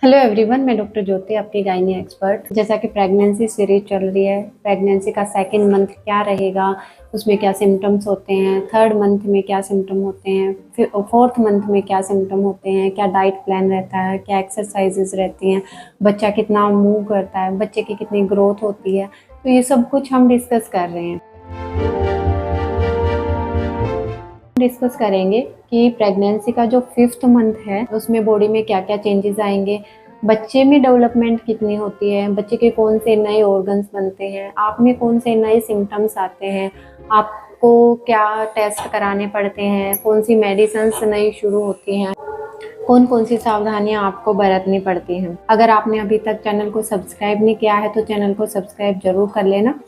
Hello everyone, मैं doctor ज्योति, आपकी gynae expert. जैसा कि प्रेगनेंसी सीरीज चल रही है, प्रेगनेंसी का सेकंड मंथ क्या रहेगा, उसमें क्या सिम्टम्स होते हैं, थर्ड मंथ में क्या सिम्टम होते हैं, फिर फोर्थ मंथ में क्या सिम्टम होते हैं, क्या डाइट प्लान रहता है, क्या एक्सरसाइजेज रहती हैं, बच्चा कितना मूव करता है, बच्चे की कितनी ग्रोथ होती है, तो ये सब कुछ हम डिस्कस कर रहे हैं। डिस्कस करेंगे कि प्रेगनेंसी का जो फिफ्थ मंथ है उसमें बॉडी में क्या क्या चेंजेस आएंगे, बच्चे में डेवलपमेंट कितनी होती है, बच्चे के कौन से नए ऑर्गन्स बनते हैं, आप में कौन से नए सिम्टम्स आते हैं, आपको क्या टेस्ट कराने पड़ते हैं, कौन सी मेडिसिन नई शुरू होती हैं, कौन कौन सी सावधानियां आपको बरतनी पड़ती हैं। अगर आपने अभी तक चैनल को सब्सक्राइब नहीं किया है तो चैनल को सब्सक्राइब जरूर कर लेना।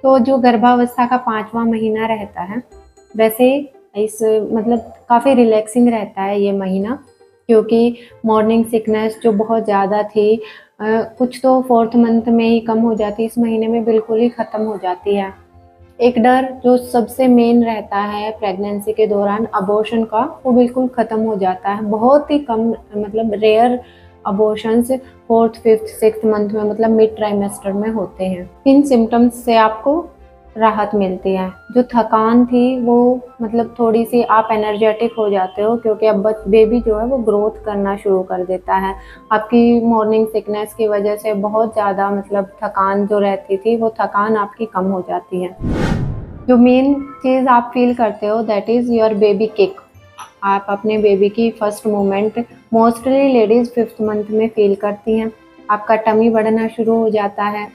तो जो गर्भावस्था का 5वां महीना रहता है, वैसे इस मतलब काफ़ी रिलैक्सिंग रहता है ये महीना, क्योंकि मॉर्निंग सिकनेस जो बहुत ज़्यादा थी, कुछ तो फोर्थ मंथ में ही कम हो जाती, इस महीने में बिल्कुल ही ख़त्म हो जाती है। एक डर जो सबसे मेन रहता है प्रेगनेंसी के दौरान अबॉर्शन का, वो बिल्कुल ख़त्म हो जाता है। बहुत ही कम मतलब rare abortions fourth fifth sixth month में मतलब मिड ट्राइमेस्टर में होते हैं। इन सिम्टम्स से आपको राहत मिलती है। जो थकान थी वो मतलब थोड़ी सी आप एनर्जेटिक हो जाते हो, क्योंकि अब बेबी जो है वो ग्रोथ करना शुरू कर देता है। आपकी मॉर्निंग सिकनेस की वजह से बहुत ज़्यादा मतलब थकान जो रहती थी वो थकान आपकी कम हो जाती है। जो मेन चीज़ आप फील करते हो that is your baby kick. आप अपने बेबी की first moment mostly ladies fifth month में फील करती हैं। आपका टमी बढ़ना शुरू हो जाता है,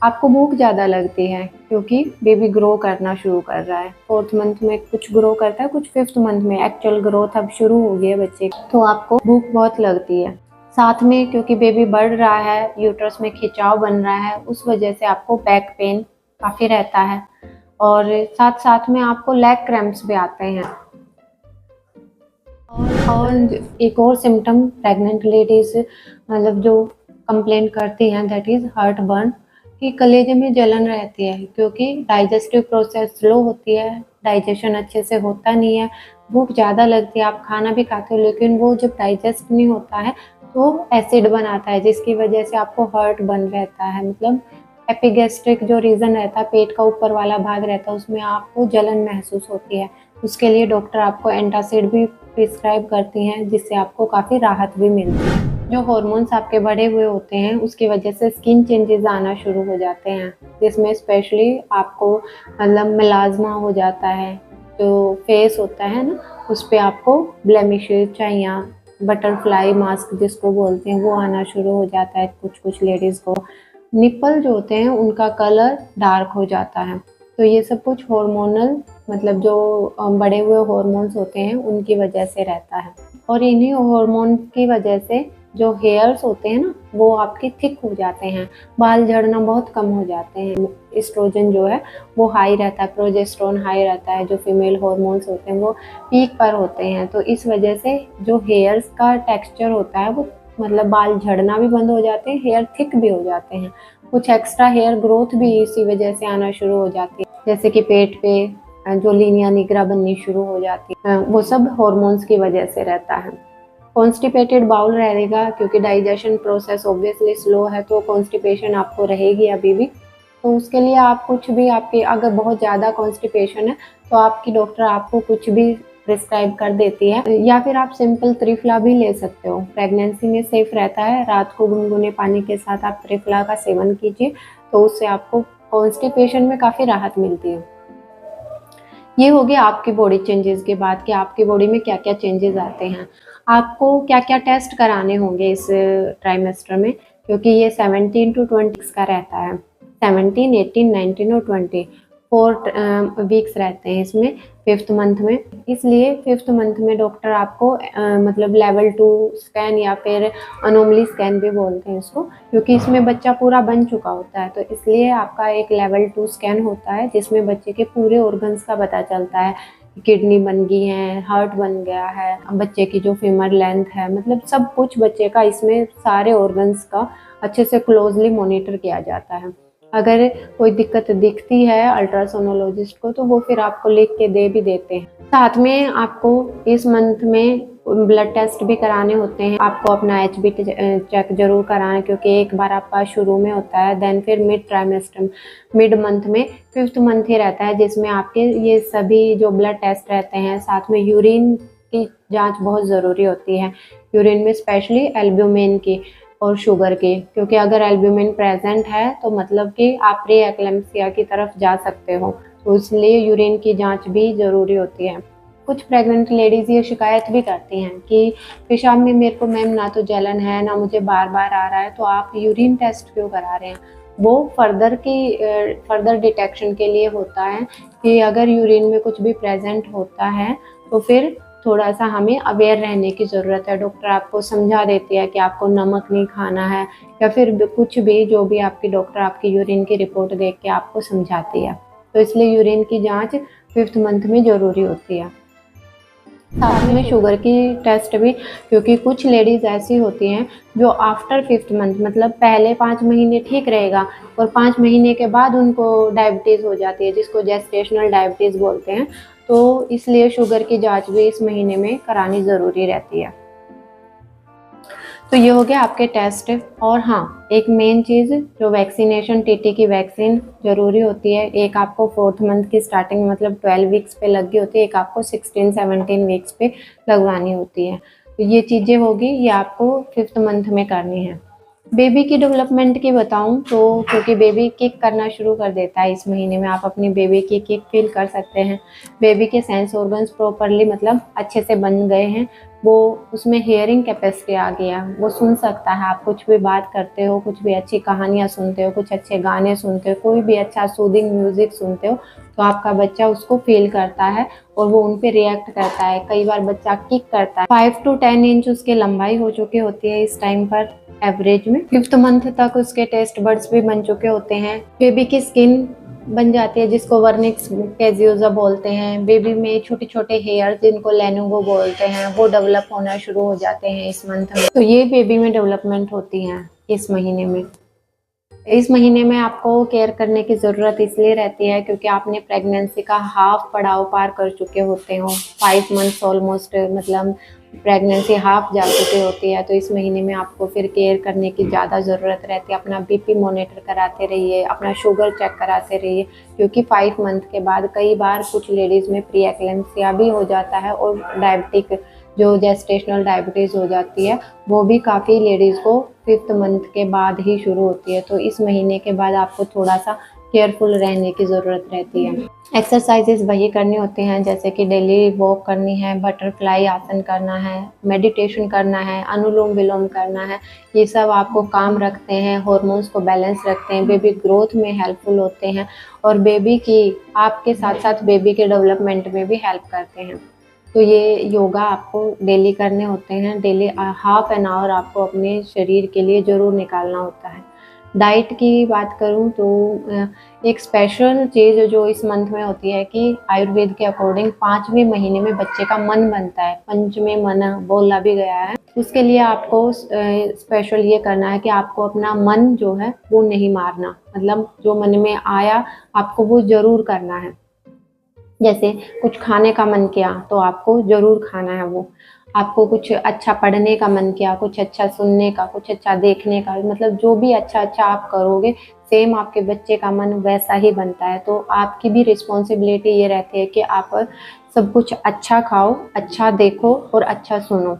आपको भूख ज़्यादा लगती है क्योंकि बेबी ग्रो करना शुरू कर रहा है। फोर्थ मंथ में कुछ ग्रो करता है, कुछ फिफ्थ मंथ में एक्चुअल ग्रोथ अब शुरू हो गई है बच्चे की, तो आपको भूख बहुत लगती है। साथ में क्योंकि बेबी बढ़ रहा है, यूट्रस में खिंचाव बन रहा है, उस वजह से आपको बैक पेन काफ़ी रहता है और साथ साथ में आपको लेग क्रैम्प्स भी आते हैं। और एक और सिम्टम प्रेग्नेंट लेडीज मतलब जो कंप्लेन करती हैं दैट इज़ हार्ट बर्न, कि कलेजे में जलन रहती है क्योंकि डाइजेस्टिव प्रोसेस स्लो होती है, डाइजेशन अच्छे से होता नहीं है, भूख ज़्यादा लगती है, आप खाना भी खाते हो लेकिन वो जब डाइजेस्ट नहीं होता है तो एसिड बनाता है, जिसकी वजह से आपको हार्ट बर्न रहता है। मतलब एपिगैस्ट्रिक जो रीजन रहता है, पेट का ऊपर वाला भाग रहता है, उसमें आपको जलन महसूस होती है। उसके लिए डॉक्टर आपको एंटासिड भी प्रिस्क्राइब करती हैं, जिससे आपको काफ़ी राहत भी मिलती है। जो हार्मोन्स आपके बढ़े हुए होते हैं उसकी वजह से स्किन चेंजेस आना शुरू हो जाते हैं, जिसमें स्पेशली आपको मतलब मेलाज़्मा हो जाता है, जो फेस होता है ना उस पर आपको ब्लेमिशेस या बटरफ्लाई मास्क जिसको बोलते हैं वो आना शुरू हो जाता है। कुछ कुछ लेडीज़ को निप्पल जो होते हैं उनका कलर डार्क हो जाता है। तो ये सब कुछ हार्मोनल मतलब जो बढ़े हुए हार्मोन्स होते हैं उनकी वजह से रहता है। और इन्हीं हार्मोन की वजह से जो हेयर्स होते हैं ना वो आपके थिक हो जाते हैं, बाल झड़ना बहुत कम हो जाते हैं। एस्ट्रोजन जो है वो हाई रहता है, प्रोजेस्टेरोन हाई रहता है, जो फीमेल हार्मोन्स होते हैं वो पीक पर होते हैं। तो इस वजह से जो हेयर्स का टेक्सचर होता है वो मतलब बाल झड़ना भी बंद हो जाते हैं, हेयर थिक भी हो जाते हैं, कुछ एक्स्ट्रा हेयर ग्रोथ भी इसी वजह से आना शुरू हो जाती है, जैसे कि पेट पे जो लीनिया निगरा बननी शुरू हो जाती है, वो सब हॉर्मोन्स की वजह से रहता है। कॉन्स्टिपेटेड बाउल रहेगा क्योंकि डाइजेशन प्रोसेस ऑब्वियसली स्लो है, तो कॉन्स्टिपेशन आपको रहेगी अभी भी। तो उसके लिए आप कुछ भी, आपकी अगर बहुत ज़्यादा कॉन्स्टिपेशन है तो आपकी डॉक्टर आपको कुछ भी प्रिस्क्राइब कर देती है, या फिर आप सिंपल त्रिफला भी ले सकते हो। प्रेगनेंसी में सेफ रहता है, रात को गुनगुने पानी के साथ आप त्रिफला का सेवन कीजिए, तो उससे आपको कॉन्स्टिपेशन में काफ़ी राहत मिलती है। ये हो गया आपकी बॉडी चेंजेस के बाद कि आपकी बॉडी में क्या क्या चेंजेस आते हैं, आपको क्या क्या टेस्ट कराने होंगे इस ट्राइमेस्टर में, क्योंकि ये 17 to 20 का रहता है। 17, 18, 19 और 20 4 वीक्स रहते हैं इसमें फिफ्थ मंथ में। इसलिए फिफ्थ मंथ में डॉक्टर आपको मतलब लेवल 2 स्कैन या फिर अनोमली स्कैन भी बोलते हैं इसको, क्योंकि इसमें बच्चा पूरा बन चुका होता है, तो इसलिए आपका एक लेवल 2 स्कैन होता है जिसमें बच्चे के पूरे ऑर्गन्स का पता चलता है। किडनी बन गई है, हार्ट बन गया है, बच्चे की जो फीमर लेंथ है, मतलब सब कुछ बच्चे का, इसमें सारे ऑर्गन्स का अच्छे से क्लोजली मॉनिटर किया जाता है। अगर कोई दिक्कत दिखती है अल्ट्रासोनोलॉजिस्ट को तो वो फिर आपको लिख के दे भी देते हैं। साथ में आपको इस मंथ में ब्लड टेस्ट भी कराने होते हैं। आपको अपना HB चेक जरूर कराना, क्योंकि एक बार आपका शुरू में होता है, देन फिर मिड मंथ में 5th मंथ ही रहता है, जिसमें आपके ये सभी जो ब्लड टेस्ट रहते हैं। साथ में यूरिन की जांच बहुत ज़रूरी होती है, यूरिन में स्पेशली एल्ब्यूमिन की और शुगर की, क्योंकि अगर एल्ब्यूमिन प्रेजेंट है तो मतलब कि आप प्री एक्लेम्पसिया की तरफ जा सकते हो, तो इसलिए यूरिन की जांच भी ज़रूरी होती है। कुछ प्रेग्नेंट लेडीज़ ये शिकायत भी करती हैं कि पेशाब में मेरे को मैम ना तो जलन है ना मुझे बार बार आ रहा है, तो आप यूरिन टेस्ट क्यों करा रहे हैं। वो फर्दर डिटेक्शन के लिए होता है कि अगर यूरिन में कुछ भी प्रेजेंट होता है तो फिर थोड़ा सा हमें अवेयर रहने की ज़रूरत है। डॉक्टर आपको समझा देती है कि आपको नमक नहीं खाना है, या फिर कुछ भी जो भी आपकी डॉक्टर आपकी यूरिन की रिपोर्ट देख के आपको समझाती है। तो इसलिए यूरिन की जांच 5th मंथ में ज़रूरी होती है। साथ में शुगर की टेस्ट भी, क्योंकि कुछ लेडीज़ ऐसी होती हैं जो आफ्टर 5th मंथ मतलब पहले 5 महीने ठीक रहेगा और 5 महीने के बाद उनको डायबिटीज़ हो जाती है, जिसको जेस्टेशनल डायबिटीज़ बोलते हैं। तो इसलिए शुगर की जांच भी इस महीने में करानी ज़रूरी रहती है। तो ये हो गया आपके टेस्ट। और हाँ, एक मेन चीज़ जो वैक्सीनेशन, टीटी की वैक्सीन ज़रूरी होती है। एक आपको 4th मंथ की स्टार्टिंग मतलब 12 वीक्स पे लगी होती है, एक आपको 16-17 वीक्स पे लगवानी होती है। तो ये चीज़ें होगी, ये आपको 5th मंथ में करनी है। बेबी की डेवलपमेंट की बताऊं तो, क्योंकि बेबी किक करना शुरू कर देता है इस महीने में, आप अपनी बेबी की किक फील कर सकते हैं। बेबी के सेंस ऑर्गन्स प्रॉपरली मतलब अच्छे से बन गए हैं, वो उसमें हियरिंग कैपेसिटी आ गया, वो सुन सकता है। आप कुछ भी बात करते हो, कुछ भी अच्छी कहानियाँ सुनते हो, कुछ अच्छे गाने सुनते हो, कोई भी अच्छा सूदिंग म्यूजिक सुनते हो, तो आपका बच्चा उसको फील करता है और वो उन पे रिएक्ट करता है। कई बार बच्चा किक करता है। 5 to 10 इंच उसकी लंबाई हो चुकी होती है इस टाइम पर एवरेज में। 5th मंथ तक उसके टेस्ट बड्स भी बन चुके होते हैं। बेबी की स्किन बन जाती है, जिसको वर्निक्स कैजियोजा बोलते हैं। बेबी में छोटे छोटे हेयर जिनको लेनुगो बोलते हैं, वो डेवलप होना शुरू हो जाते हैं इस मंथ में। तो ये बेबी में डेवलपमेंट होती हैं इस महीने में। इस महीने में आपको केयर करने की ज़रूरत इसलिए रहती है क्योंकि आपने प्रेगनेंसी का हाफ पड़ाव पार कर चुके होते हो। 5 मंथ्स ऑलमोस्ट मतलब प्रेगनेंसी हाफ जा चुकी होती है, तो इस महीने में आपको फिर केयर करने की ज़्यादा ज़रूरत रहती है। अपना बीपी मॉनिटर कराते रहिए, अपना शुगर चेक कराते रहिए, क्योंकि 5 मंथ के बाद कई बार कुछ लेडीज़ में प्री एक्लेम्पसिया भी हो जाता है और डायबिटिक जो जेस्टेशनल डायबिटीज़ हो जाती है, वो भी काफ़ी लेडीज़ को 5th मंथ के बाद ही शुरू होती है। तो इस महीने के बाद आपको थोड़ा सा केयरफुल रहने की ज़रूरत रहती है। एक्सरसाइजेस वही करने होते हैं, जैसे कि डेली वॉक करनी है, बटरफ्लाई आसन करना है, मेडिटेशन करना है, अनुलोम विलोम करना है। ये सब आपको काम रखते हैं, हार्मोन्स को बैलेंस रखते हैं, बेबी ग्रोथ में हेल्पफुल होते हैं और बेबी की आपके साथ साथ बेबी के डेवलपमेंट में भी हेल्प करते हैं। तो ये योगा आपको डेली करने होते हैं। डेली हाफ एन आवर आपको अपने शरीर के लिए ज़रूर निकालना होता है। डाइट की बात करूं तो एक स्पेशल चीज़ जो इस मंथ में होती है कि आयुर्वेद के अकॉर्डिंग 5वें महीने में बच्चे का मन बनता है। पंचमें मन बोला भी गया है। उसके लिए आपको स्पेशल ये करना है कि आपको अपना मन जो है वो नहीं मारना, मतलब जो मन में आया आपको वो ज़रूर करना है। जैसे कुछ खाने का मन किया तो आपको ज़रूर खाना है वो। आपको कुछ अच्छा पढ़ने का मन किया, कुछ अच्छा सुनने का, कुछ अच्छा देखने का, मतलब जो भी अच्छा आप करोगे सेम आपके बच्चे का मन वैसा ही बनता है। तो आपकी भी रिस्पॉन्सिबिलिटी ये रहती है कि आप सब कुछ अच्छा खाओ, अच्छा देखो और अच्छा सुनो।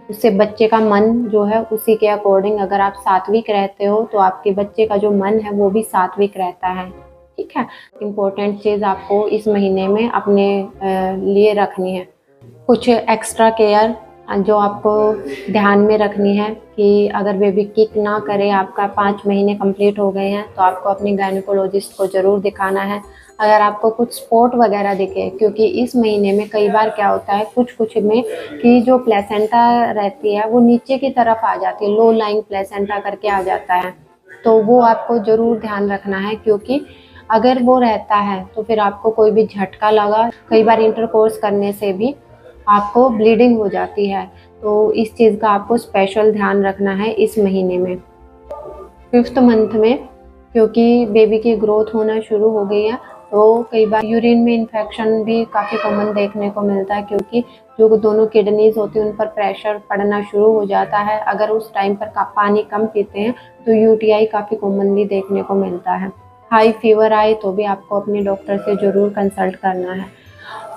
उससे बच्चे का मन जो है उसी के अकॉर्डिंग, अगर आप सात्विक रहते हो तो आपके बच्चे का जो मन है वो भी सात्विक रहता है। ठीक है। इम्पोर्टेंट चीज़ आपको इस महीने में अपने लिए रखनी है। कुछ एक्स्ट्रा केयर जो आपको ध्यान में रखनी है कि अगर बेबी किक ना करे, आपका 5 महीने कंप्लीट हो गए हैं, तो आपको अपने गायनेकोलॉजिस्ट को ज़रूर दिखाना है। अगर आपको कुछ स्पॉट वगैरह दिखे, क्योंकि इस महीने में कई बार क्या होता है कुछ में कि जो प्लेसेंटा रहती है वो नीचे की तरफ आ जाती है, लो लाइंग प्लेसेंटा करके आ जाता है। तो वो आपको ज़रूर ध्यान रखना है, क्योंकि अगर वो रहता है तो फिर आपको कोई भी झटका लगा, कई बार इंटरकोर्स करने से भी आपको ब्लीडिंग हो जाती है। तो इस चीज़ का आपको स्पेशल ध्यान रखना है इस महीने में। 5th मंथ में क्योंकि बेबी की ग्रोथ होना शुरू हो गई है, तो कई बार यूरिन में इन्फेक्शन भी काफ़ी कॉमन देखने को मिलता है, क्योंकि जो दोनों किडनीज होती हैं उन पर प्रेशर पड़ना शुरू हो जाता है। अगर उस टाइम पर पानी कम पीते हैं तो यूटीआई काफ़ी कॉमनली देखने को मिलता है। हाई फीवर आए तो भी आपको अपने डॉक्टर से ज़रूर कंसल्ट करना है।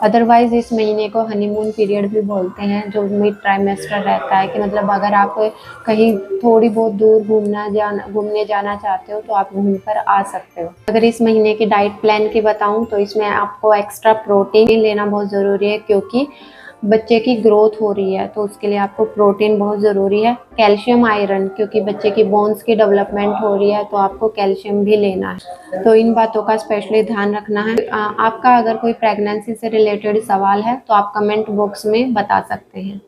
अदरवाइज़ इस महीने को हनीमून पीरियड भी बोलते हैं, जो मिड ट्राइमेस्टर रहता है, कि मतलब अगर आप कहीं थोड़ी बहुत दूर घूमने जाना चाहते हो तो आप घूम कर आ सकते हो। अगर इस महीने की डाइट प्लान की बताऊं तो इसमें आपको एक्स्ट्रा प्रोटीन लेना बहुत ज़रूरी है, क्योंकि बच्चे की ग्रोथ हो रही है तो उसके लिए आपको प्रोटीन बहुत ज़रूरी है। कैल्शियम, आयरन, क्योंकि बच्चे की बोन्स की डेवलपमेंट हो रही है तो आपको कैल्शियम भी लेना है। तो इन बातों का स्पेशली ध्यान रखना है। आपका अगर कोई प्रेगनेंसी से रिलेटेड सवाल है तो आप कमेंट बॉक्स में बता सकते हैं।